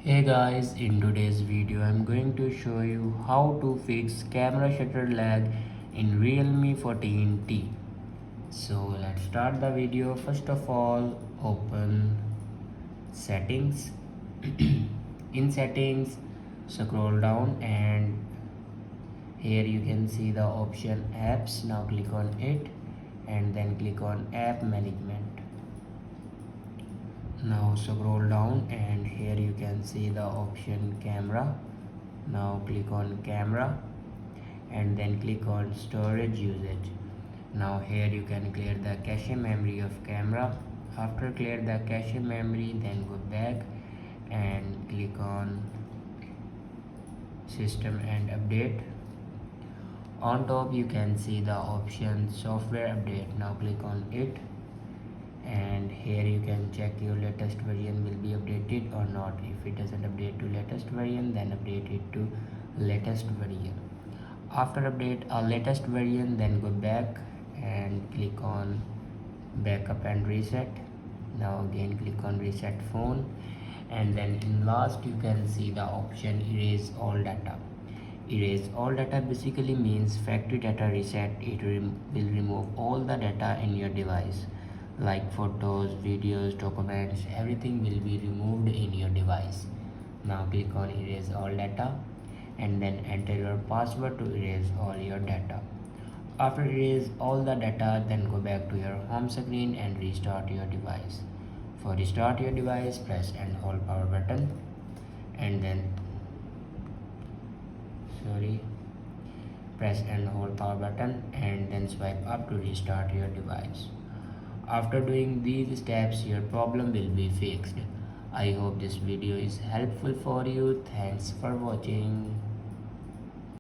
Hey guys, in today's video I'm going to show you how to fix camera shutter lag in Realme 14T. So let's start the video. First of all, open settings. In settings, scroll down and here you can see the option apps. Now click on it and then click on app management. Now scroll down and here you can see the option camera. Now click on camera and then click on storage usage. Now here you can clear the cache memory of camera. After clear the cache memory, then go back and click on system and update. On top you can see the option software update. Now click on it and here you can check your latest version will be updated or not. If it doesn't update to latest version, then update it to latest version. After update a latest version, then go back and click on backup and reset. Now again click on reset phone and then in last you can see the option erase all data. Erase all data basically means factory data reset. It will remove all the data in your device like photos, videos, documents, everything will be removed in your device. Now click on erase all data and then enter your password to erase all your data. After erase all the data, then go back to your home screen and restart your device. For restart your device, press and hold power button and then press and hold power button and then swipe up to restart your device. After doing these steps, your problem will be fixed. I hope this video is helpful for you. Thanks for watching.